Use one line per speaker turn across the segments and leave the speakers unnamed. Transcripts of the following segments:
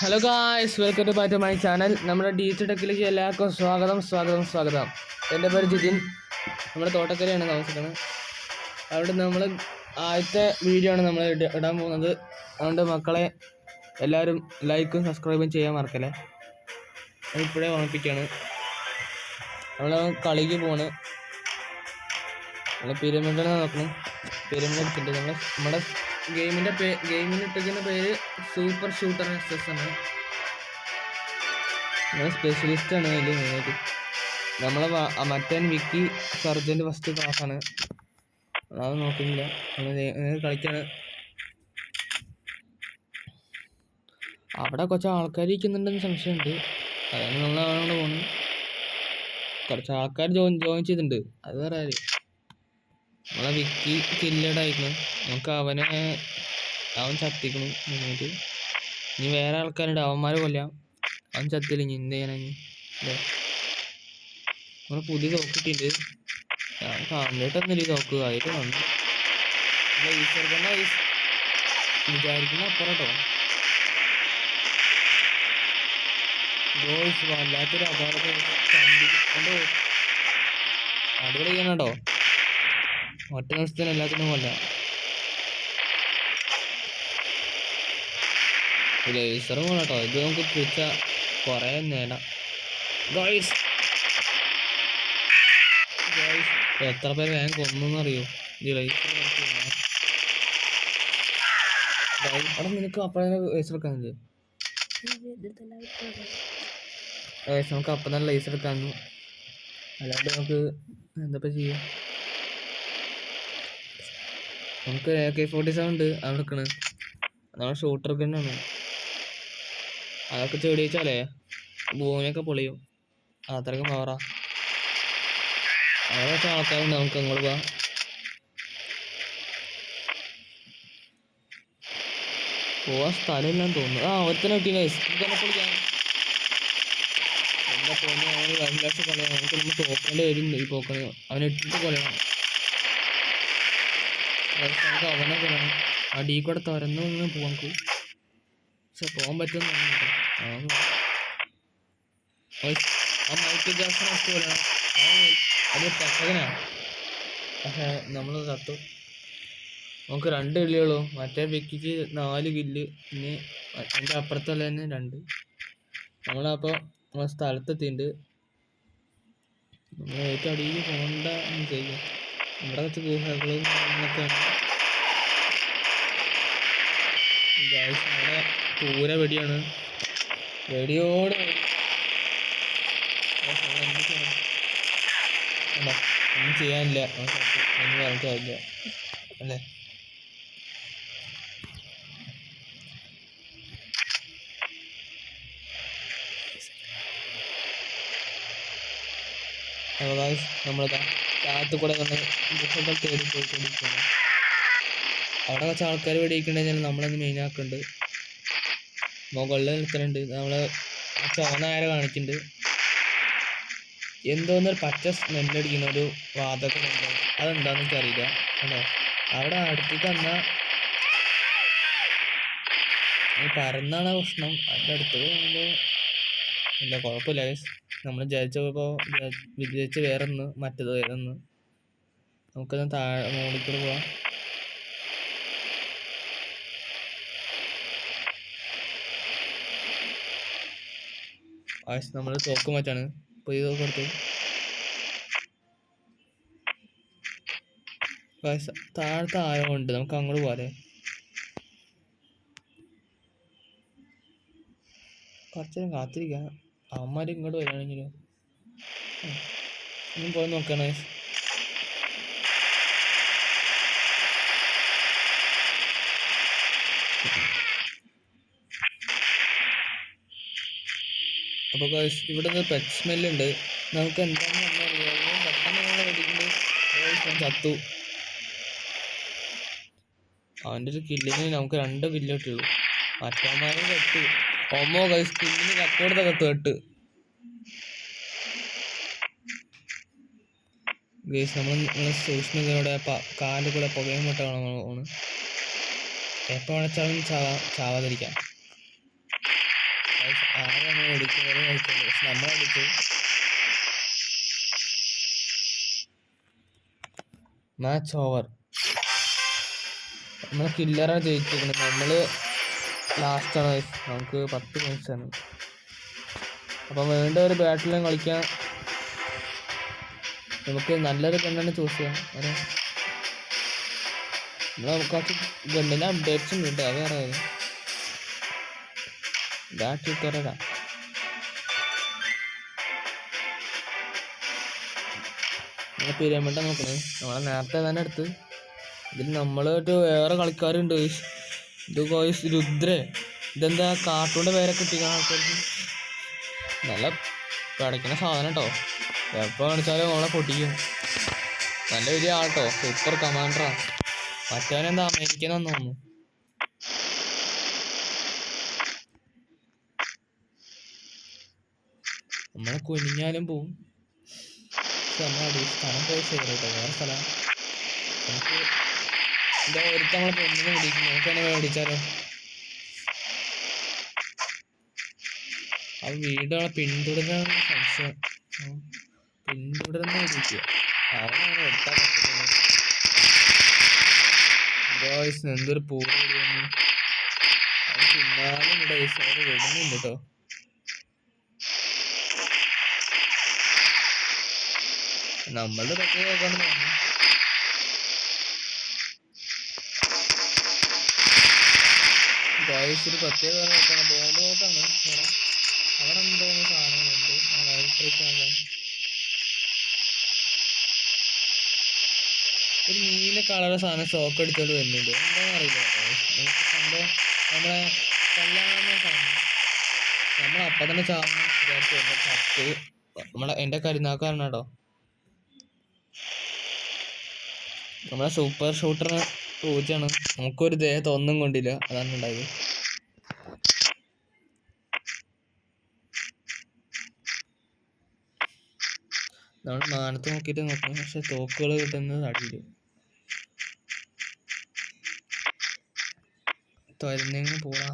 Hello guys, welcome to back to my channel. നമ്മുടെ digital ടെക്കിലേക്ക് എല്ലാവർക്കും സ്വാഗതം. എൻ്റെ പേര് ജിതിൻ. നമ്മുടെ തോട്ടക്കരയാണ് താമസിക്കുന്നത്. അവിടെ നമ്മൾ ആദ്യത്തെ വീഡിയോ ആണ് നമ്മൾ ഇടാൻ പോകുന്നത്. അതുകൊണ്ട് മക്കളെ എല്ലാവരും ലൈക്കും സബ്സ്ക്രൈബും ചെയ്യാൻ മറക്കല്ലേ. അതിപ്പോഴേ ഓർമ്മിപ്പിക്കുകയാണ്. നമ്മൾ കളിക്ക് പോണ്. നമ്മൾ പിരമിഡാണ് നോക്കണം. പിരമിഡ് എടുത്തിട്ടുണ്ട്. നമ്മുടെ ഗെയിമിന് ഇട്ടിരിക്കുന്ന പേര് സൂപ്പർ ഷൂട്ടർ SS ആണ്. നമ്മൾ സ്പെഷ്യലിസ്റ്റാണ് അതിൽ മെയിനായിട്ട്. നമ്മളെ മറ്റേ വിക്കി സർജൻറ്റ് ഫസ്റ്റ് ക്ലാസ്സാണ്. അത് നോക്കുന്നില്ല, നമ്മൾ കളിക്കാണ്. അവിടെ കുറച്ച് ആൾക്കാർ ഇരിക്കുന്നുണ്ടെന്ന് സംശയമുണ്ട്. അതാണ് നമ്മൾ അവിടെ പോകുന്നത്. കുറച്ച് ആൾക്കാർ ജോയിൻ ചെയ്തിട്ടുണ്ട്. അത് വേറെ കാര്യം. നമ്മളെ വിക്കി കില്ലഡായിരുന്നു. നമുക്ക് അവൻ ചത്തിക്കണം മുന്നോട്ട്. ഇനി വേറെ ആൾക്കാരുണ്ട്, അവന്മാരെ കൊല്ലാം. അവൻ ചത്തില്ല. ഇനി എന്ത് ചെയ്യാനാണ്? നമ്മൾ പുതിയ തോക്കിട്ടുണ്ട്. ഞാൻ കണ്ടിട്ടൊന്നുമില്ല ഈ തോക്ക്. ആയിട്ട് വന്നു വിചാരിക്കുന്ന അപ്പുറട്ടോ. ഗോയ്സ് വല്ലാത്തൊരു അപാരത കണ്ടോ. അടിപൊളി ചെയ്യാനോ. ഒറ്റ ദിവസത്തിന് എല്ലാത്തിനും കൊല്ലാം. ലേസറും കൊള്ളാട്ടോ. ഇത് നമുക്ക് പിടിച്ചാൽ കുറേ നേടാം. ഗോയ്സ് എത്ര പേര് വേഗം കൊന്നറിയോ ഈ ലേസർ? അവിടെ നിനക്ക് അപ്പഴേ ലേസർ എടുക്കാനില്ലേ? നമുക്ക് അപ്പം തന്നെ ലേസർ എടുക്കാന്നു. അല്ലാണ്ട് നമുക്ക് എന്താ ചെയ്യാം? നമുക്ക് AK-47 ഉണ്ട്, അത് എടുക്കണ്. അതാണ് ഷൂട്ടർ തന്നെയാണ്. അതൊക്കെ ചെടി വെച്ചാലേ ഭൂമിയൊക്കെ പൊളിയും. അത്രയ്ക്ക് മാറാം. അതൊക്കെ ആൾക്കാരുണ്ട്. നമുക്ക് അങ്ങോട്ട് പോവാം. സ്ഥലമില്ലാന്ന് തോന്നുന്നു. ഒരുത്തനെ കിട്ടി. ഇതൊക്കെ പൊളിക്കാം. എന്താ പോകുന്നത്? അവന് 2 ലക്ഷം കളയാം. നമുക്ക് നമ്മൾ തോക്കേണ്ടി വരും. ഈ പോക്കണ അവനെ ഇട്ടിട്ട് കൊല്ലണം. നമുക്ക് അവനെ കൊല്ലണം. ഡീ കൂടെ തുറന്നു പോവാൻ നമുക്ക്. പക്ഷെ പോകാൻ പറ്റുമെന്ന് തോന്നുന്നു. മൈക്കിൾ ജാക്സൺ ഫസ്റ്റ് കൊല്ലണം. അത് പെട്ടകനാണ്. പക്ഷെ നമ്മൾ കത്തു. നമുക്ക് 2 കില്ലുള്ളൂ. മറ്റേ വ്യക്തിക്ക് 4 കില്ല്. പിന്നെ അതിൻ്റെ അപ്പുറത്തുള്ള തന്നെ 2. നമ്മളപ്പോൾ നമ്മളെ സ്ഥലത്തെത്തിയിട്ടുണ്ട്. നമ്മൾ ഏറ്റവും അടിയിൽ പോകണ്ട എന്ന് ചെയ്യാം. നമ്മുടെ കുറച്ച് ഗുഹകളും കാര്യങ്ങളൊക്കെയാണ്. അവിടെ പൂര വെടിയാണ്. വെടിയോട് ഒന്നും ചെയ്യാനില്ല. ഒന്നും പറഞ്ഞിട്ട് കാര്യമില്ല അല്ലേ? നമ്മളിതാ കാത്തു കൂടെ വന്ന് ഗുഹകൾ തേടി പോയിക്കൊണ്ടിരിക്കുകയാണ്. അവിടെ കുറച്ച് ആൾക്കാർ വെടിയിക്കണ്ടെങ്കിൽ നമ്മളൊന്ന് മെയിനാക്കുന്നുണ്ട്. മുകളിൽ നിൽക്കുന്നുണ്ട്. നമ്മൾ ചുവന്ന ആര കാണിക്കുന്നുണ്ട്. എന്തോന്നൊരു പച്ച സ്മെല്ലടിക്കുന്ന ഒരു വാതകം ഉണ്ടോ. അതെന്താന്ന് എനിക്കറിയില്ല. അല്ലേ അവിടെ അടുത്തേക്ക് വന്നാൽ പരന്നാണ് പ്രശ്നം. അതിൻ്റെ അടുത്ത് പോകുമ്പോൾ എന്താ കുഴപ്പമില്ല. നമ്മൾ വിചാരിച്ച വേറൊന്ന്, മറ്റേത് വേറൊന്ന്. നമുക്കത് താഴെ മുകളിൽ പോവാം. നമ്മൾ തോക്ക് മാറ്റാണ്. പുതിയ തോക്ക് എടുത്തു. താഴത്തെ ആരോ ഉണ്ട്. നമുക്ക് അങ്ങോട്ട് പോരെ. കുറച്ചേരം കാത്തിരിക്കാം. അവന്മാർ ഇങ്ങോട്ട് വരികയാണെങ്കിലോ ഒന്നും പോയി നോക്കണേ. അപ്പോൾ ഇവിടെ നിന്ന് പെറ്റ് സ്മെല്ലുണ്ട്. നമുക്ക് എന്താണെന്ന് പറഞ്ഞാൽ പെട്ടെന്ന് നമ്മളെ വെടിക്കുന്നുണ്ട്. ചത്തു. അവൻ്റെ ഒരു കില്ലിന് നമുക്ക് 2 കില്ല് കിട്ടുള്ളൂ. മറ്റവന്മാരും കെട്ട് സ്കില്ലിന് കക്കോടത്തൊക്കെ കേട്ട്. നമ്മൾ സൂക്ഷ്മതയോടെ കാലിൽ കൂടെ പുകയും മുട്ടാണ്. എപ്പോൾ വേണച്ചാലും ചാവാതിരിക്കാം. അടിക്കുന്നത് കഴിച്ചത്. പക്ഷെ നമ്മളടിച്ചു. Match over. നമ്മളെ കില്ലറാണ് ജയിച്ചിരിക്കുന്നത്. നമ്മള് ലാസ്റ്റാണ്. നമുക്ക് 10 points ആണ്. അപ്പം വേണ്ട ഒരു ബാറ്റിലും കളിക്കാൻ നമുക്ക് നല്ലൊരു ഗണ്ണാണ് ചൂസ് ചെയ്യാം. കുറച്ച് ഗണ്ണിന് അപ്ഡേറ്റ്സും ഉണ്ട്. അത് വേറെ ബാറ്റ് ഇട്ടോരാ. നമ്മളെ പിരമിഡ നോക്കണേ. നമ്മളെ നേരത്തെ തന്നെ എടുത്ത്. ഇതിൽ നമ്മളൊരു വേറെ കളിക്കാരുണ്ട്. ഇത് കോയ്സ് രുദ്രേ. ഇതെന്താ കാർട്ടൂണിൻ്റെ പേരൊക്കെ കിട്ടിയ ആൾക്കാർക്ക്. നല്ല പഠിക്കുന്ന സാധനം കേട്ടോ. എപ്പോൾ കാണിച്ചാലും നമ്മളെ പൊട്ടിക്കും. നല്ല വലിയ ആൾട്ടോ. സൂപ്പർ കമാൻഡറാ. മറ്റവനെന്താ അമേരിക്കനാന്ന് തോന്നുന്നു. നമ്മളെ കുനിഞ്ഞാലും പോവും. നമ്മളെ സ്ഥലം പോയി ശരി കേട്ടോ. വേറെ സ്ഥലം നമുക്ക് എന്താ ഒരുത്ത നമ്മളെ പെണ്ണിനെ മേടിക്കും. നമുക്ക് തന്നെ മേടിച്ചാലോ. ആ വീടുകളെ പിന്തുടരാൻ സംശയം. പിന്തുടരുന്ന ഇരിക്കുക. അവനാണ് എടുത്താൽ പറ്റുന്നത്. എന്തൊരു പൂർവ്വം. അത് പിന്നാലും ഡേയ്സ് അത് വിടുന്നില്ല കേട്ടോ. നമ്മളുടെ പ്രത്യേക നോക്കാന്ന് പറഞ്ഞു. ഗോയ്സ് ഒരു പ്രത്യേക നോക്കണം. ബോംബ് നോട്ടാണ്. അവിടെ എന്തോന്ന് സാധനങ്ങളുണ്ട്. ഒരു നീല കളർ സാധനം ഷോക്ക് അടിച്ചോണ്ട് വരുന്നുണ്ട്. എന്താണെന്ന് അറിയില്ല. നമുക്ക് സംഭവം നമ്മളെ കല്യാണം സാധനം നമ്മളപ്പം തന്നെ ചാർന്ന് വിചാരിച്ചു. ചത്ത് എൻ്റെ കരുനാക്കാരനാണ് കേട്ടോ. നമ്മളെ സൂപ്പർ ഷൂട്ടറിന് പൂജയാണ്. നമുക്കൊരു ദേഹത്ത് ഒന്നും കൊണ്ടില്ല. അതാണ് ഉണ്ടായത്. നമ്മൾ മാനത്ത് നോക്കിയിട്ട് നോക്കണം. പക്ഷെ തോക്കുകൾ കിട്ടുന്നത് അടിയിൽ. തുരന്നെങ്കിൽ പോടാ.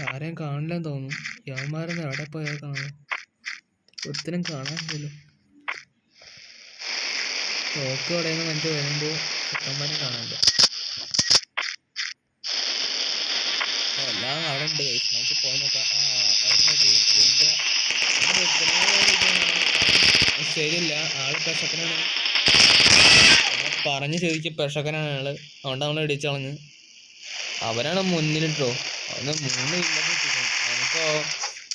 ആരെയും കാണില്ലെന്ന് തോന്നുന്നു. യവന്മാരൊന്നും എവിടെ പോയാൽ കാണാം. ഒത്തിനും കാണാനില്ലല്ലോ. തോക്ക് എവിടെയെന്ന് മറ്റു വരുമ്പോൾ ചെക്കന്മാരെ കാണാനില്ല. എല്ലാം അവിടെ ഉണ്ട്. നമുക്ക് പോയി നോക്കാം. ശരിയില്ല. ആള് പെശക്കനാണ്. പറഞ്ഞു ചോദിച്ച് പെശക്കനാണ് ആള്. അതുകൊണ്ട് നമ്മൾ ഇടിച്ചു കളഞ്ഞ്. അവനാണ് മുന്നിലിട്ടോ. അവന് 3 കില്ല കിട്ടിക്കണം. നമുക്കോ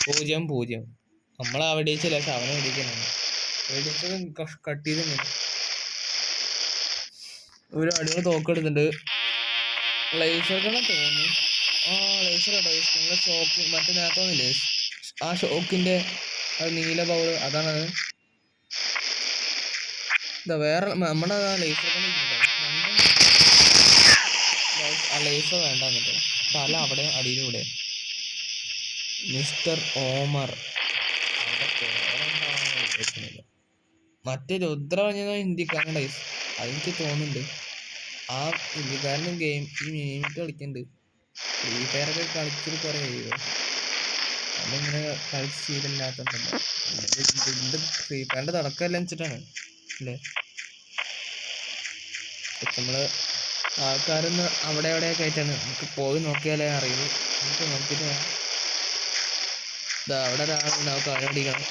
0-0. നമ്മളെ അവിടെ ഇടിച്ചില്ല. പക്ഷെ അവനെ ഇടിക്കണം. ഇടിച്ചത് കട്ട് ചെയ്ത് ഒരു അടിപൊളി തോക്കെടുത്തിട്ടുണ്ട്. ലേസർക്കണം തോന്നുന്നു. ലേസർ കേട്ടോ. നമ്മളെ ഷോക്ക് മറ്റേ നേരത്തൊന്നുമില്ലേ ആ ഷോക്കിൻ്റെ നീല ബൗള് അതാണത്. ഇതാ വേറെ നമ്മുടെ ലേസർ ആ ലേസർ വേണ്ടെന്നിട്ട് തല അവിടെ അടിയിലൂടെ. മിസ്റ്റർ ഓമർ. മറ്റേ രുദ്ര പറഞ്ഞ ഹിന്ദിക്കാരൻ ഡൈസ്. അതെനിക്ക് തോന്നുന്നുണ്ട്. ആ ഹിന്ദിക്കാരനും ഗെയിം ഈ മിനിമിറ്റ് കളിക്കുന്നുണ്ട്. ഫ്രീ ഫയറൊക്കെ കളിച്ചിട്ട് കുറേ കഴിയുമോ. അതിങ്ങനെ കളിച്ച് ശീലമില്ലാത്തതുണ്ടല്ലോ. ഇതിൻ്റെ ഫ്രീ ഫയറിൻ്റെ തുടക്കമെല്ലാം വെച്ചിട്ടാണ് അല്ലേ. നമ്മൾ ആൾക്കാരൊന്ന് അവിടെ എവിടെയൊക്കെ ആയിട്ടാണ്. നമുക്ക് പോയി നോക്കിയാലേ അറിയുള്ളൂ. നമുക്ക് നോക്കിയിട്ട് വേണം. ഇതാ അവിടെ ഒരാളുണ്ട്. നമുക്ക് അവനെ പിടിക്കണം.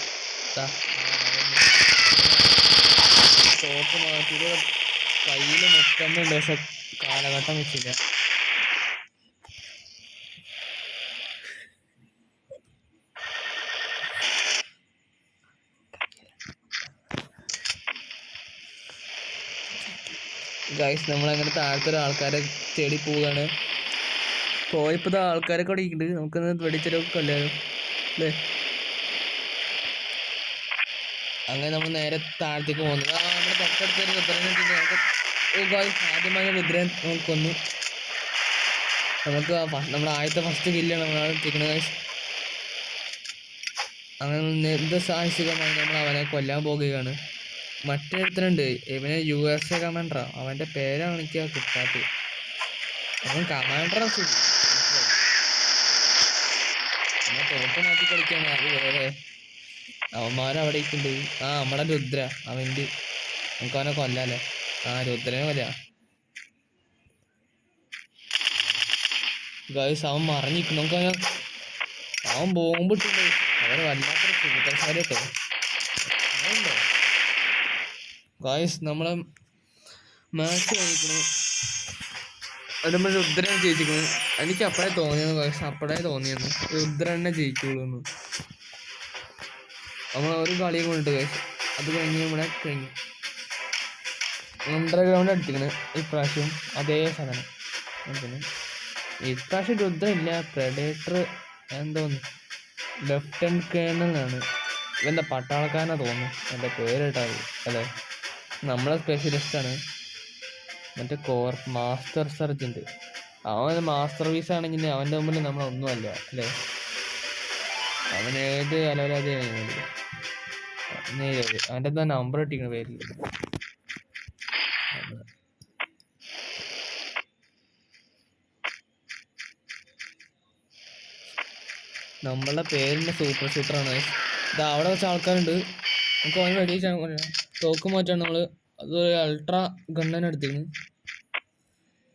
ഷോക്ക് മാറ്റിയിട്ട് കയ്യിൽ മുത്തമ്മുണ്ട്. പക്ഷെ കാലഘട്ടം വെച്ചില്ല. ഗൈസ് നമ്മളങ്ങനെ താഴത്തെ ആൾക്കാരെ തേടി പോവുകയാണ്. പോയപ്പോൾ ആൾക്കാരൊക്കെ അവിടെ ഇരിക്കുന്നുണ്ട്. നമുക്കൊന്ന് വെടിച്ചെലൊക്കെ കൊല്ലാലോ അല്ലേ. അങ്ങനെ നമ്മൾ നേരെ താഴത്തേക്ക് പോകുന്നു. നമ്മുടെ തൊട്ടടുത്തൊരു രുദ്രനെ നമുക്ക് ആദ്യമായ രുദ്രൻ നമുക്ക് കൊന്നു. നമുക്ക് നമ്മുടെ ആദ്യത്തെ ഫസ്റ്റ് കില്ലാണ് നമ്മളാണ് എത്തിക്കുന്നത് ഗൈസ്. അങ്ങനെ എന്ത് സാഹസികമായി നമ്മൾ അവനെ കൊല്ലാൻ പോകുകയാണ്. മറ്റൊരുത്തനുണ്ട്. ഇവനെ USA കമാൻഡറാ. അവൻ്റെ പേരാണ് എനിക്ക് കിട്ടാത്തത്. അവൻ കമാൻഡറാ. തോക്ക് മാറ്റി കളിക്കാണ് അത് വേറെ. അവന്മാരവിടെ ഇരിക്കുന്നുണ്ട്. നമ്മുടെ രുദ്ര അവൻ്റെ നമുക്ക് അവനെ കൊല്ലാല്ലേ. രുദ്രനെ കൊല്ലാം. ഗൈസ് അവൻ മറിഞ്ഞിരിക്കണം. നമുക്ക് അവൻ ബോംബിട്ടുണ്ട്. അവരെ വല്ലാത്തൊരു സൂത്രശാലി കേട്ടോ. അതുണ്ടോ ഗൈസ് നമ്മളെ മാച്ച് കഴിക്കണം. നമ്മൾ രുദ്രനെ ജയിച്ചിരിക്കുന്നു. എനിക്ക് അപ്പോഴേ തോന്നിയെന്ന് ഗൈസ്, അപ്പോഴേ തോന്നിയെന്ന് രുദ്രനെ ജയിക്കുള്ളൂ എന്ന്. നമ്മൾ ഒരു കളിയും കൊണ്ടിട്ട് ഗൈസ്. അത് കഴിഞ്ഞ് ഇവിടെ കഴിഞ്ഞു. അണ്ടർഗ്രൗണ്ട് അടിച്ചിരിക്കണ് ഇപ്രാവശ്യം അതേ സാധനം. ഇപ്രാവശ്യം രുദ്ര ഇല്ല, പ്രെഡേറ്റർ എന്തോന്ന് ലെഫ്റ്റനന്റ് കേണലാണ്. ഇവൻ്റെ പട്ടാളക്കാരനെ തോന്നുന്നു എൻ്റെ പേരിട്ടാൽ അല്ലേ. നമ്മളെ സ്പെഷ്യലിസ്റ്റാണ് മറ്റേ മാസ്റ്റർ സർജൻറ്റ്. അവൻ മാസ്റ്റർ പീസ് ആണെങ്കിൽ അവൻ്റെ മുമ്പിൽ നമ്മളൊന്നുമല്ല അല്ലേ. അവൻ ഏത് അലവലാതെയാണ് അവൻ്റെ എന്താ നമ്പർ ഇട്ടിരിക്കണ പേരിൽ. നമ്മളുടെ പേരിൻ്റെ സൂപ്പർ ഷൂട്ടറാണ്. ഇത് അവിടെ വെച്ച ആൾക്കാരുണ്ട്. നമുക്ക് അവന് വെടിവെച്ചാൽ തോക്ക് മാറ്റാണ് നമ്മൾ. അതൊരു അൾട്രാ ഗണ്ണനെ എടുത്തിരുന്നു.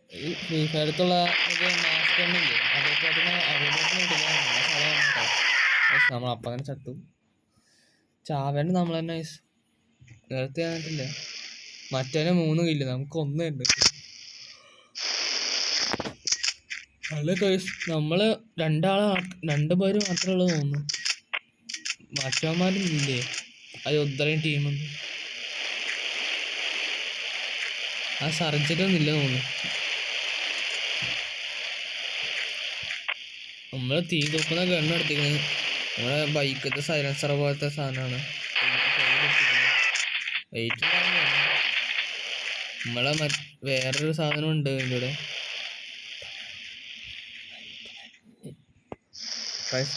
ഈ ഫ്രീ ഫയർത്തുള്ള മാസ്റ്ററിനില്ലേ അതേപോലെ തന്നെ അവൈലബിളിട്ടില്ല. നമ്മൾ അപ്പം തന്നെ ചത്തു. ചാവേണ്ട നമ്മൾ തന്നെ നേരത്തെ ആയിട്ടില്ല. മറ്റേനെ 3 കില്ല്, നമുക്ക് 1 ഉണ്ട്. അല്ല കേസ് നമ്മള് 2 പേര് മാത്രമേ ഉള്ളൂ തോന്നുന്നു. മറ്റവന്മാരും ഇല്ലേ യുദ്ധയും ടീമൊന്നും. സർജറ്റൊന്നും ഇല്ല തോന്നുന്നു. നമ്മള് തീ തുറക്കുന്ന ഗണ്ണെടുത്തിരിക്കുന്നത് നമ്മളെ ബൈക്കത്തെ സൈലൻസർ പോലത്തെ സാധനമാണ്. വെയിറ്റ് നമ്മളെ വേറൊരു സാധനം ഉണ്ട് ഇതിൻ്റെ കൂടെ.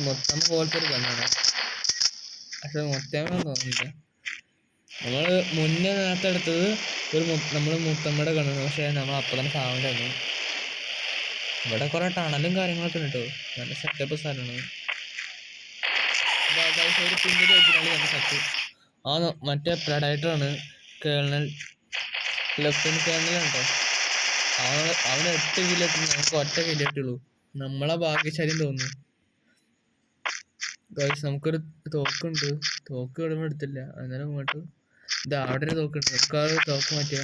മൊത്തം പോലത്തെ ഒരു ഗണ്ണാണ്, പക്ഷെ മൊത്തമാണെന്ന് തോന്നുന്നില്ല. നമ്മൾ മുന്നേ നേരത്തെ എടുത്തത് നമ്മൾ മുത്തമ്മയുടെ ഗണ്ണാണ്, പക്ഷെ നമ്മൾ അപ്പം തന്നെ സാധനം. ഇവിടെ കുറെ ടണലും കാര്യങ്ങളൊക്കെ ഉണ്ട് കേട്ടോ. നല്ല സെറ്റപ്പ് സ്ഥലമാണ്. ഒരു പിന്നിൽ വെച്ചിട്ടാണ് നമ്മൾ സത്യം. മറ്റേ പ്രെഡേറ്ററാണ് കേണൽ, ലെഫ്റ്റനന്റ് കേണലാണ് കേട്ടോ. അവന് 8 കില്ലിട്ട് നമുക്ക് 1 കില്ലിട്ടുള്ളൂ. നമ്മളെ ഭാഗ്യശാലിയും തോന്നുന്നു ഗൈസ്. നമുക്കൊരു തോക്കുണ്ട്. തോക്ക് ഇടുമ്പോൾ എടുത്തില്ല, അന്നേരം ഇങ്ങോട്ട് ഇത് അവിടെ ഒരു തോക്കുണ്ട്. നമുക്ക് തോക്ക് മാറ്റുക.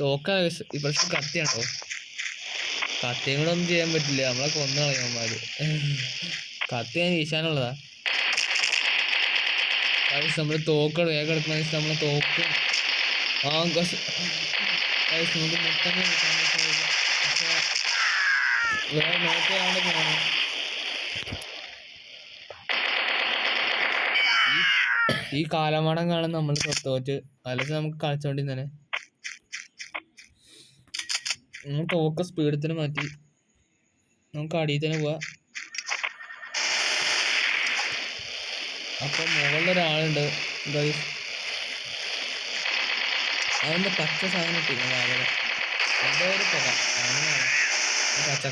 തോക്ക ഇപ്രാവശ്യം കത്തിയാണോ. കത്തിയും കൂടെ ഒന്നും ചെയ്യാൻ പറ്റില്ല, നമ്മളെ കൊന്നു കളയന്മാര്. കത്തി ഞാൻ വീശാനുള്ളതാ. നമ്മള് തോക്ക് വേഗം എടുക്കുന്ന നമ്മളെ തോക്ക് നമുക്ക് മുട്ടന്നെ വേറെ നോക്കിയാണ്ട് പോകണം. ഈ കാലമാടം കാണാൻ നമ്മൾ തോറ്റ്, അല്ലെങ്കിൽ നമുക്ക് കളിച്ചോണ്ടിരുന്നേ. തോക്ക് സ്പീഡത്തിന് മാറ്റി നമുക്ക് അടിയിൽ തന്നെ പോവാ. അപ്പൊ മുകളിലൊരാളുണ്ട് ഗൈസ്. അതിന്റെ പച്ച സാധനം ഇട്ടിരുന്നു. എന്തോ ഒരു പുക, പച്ച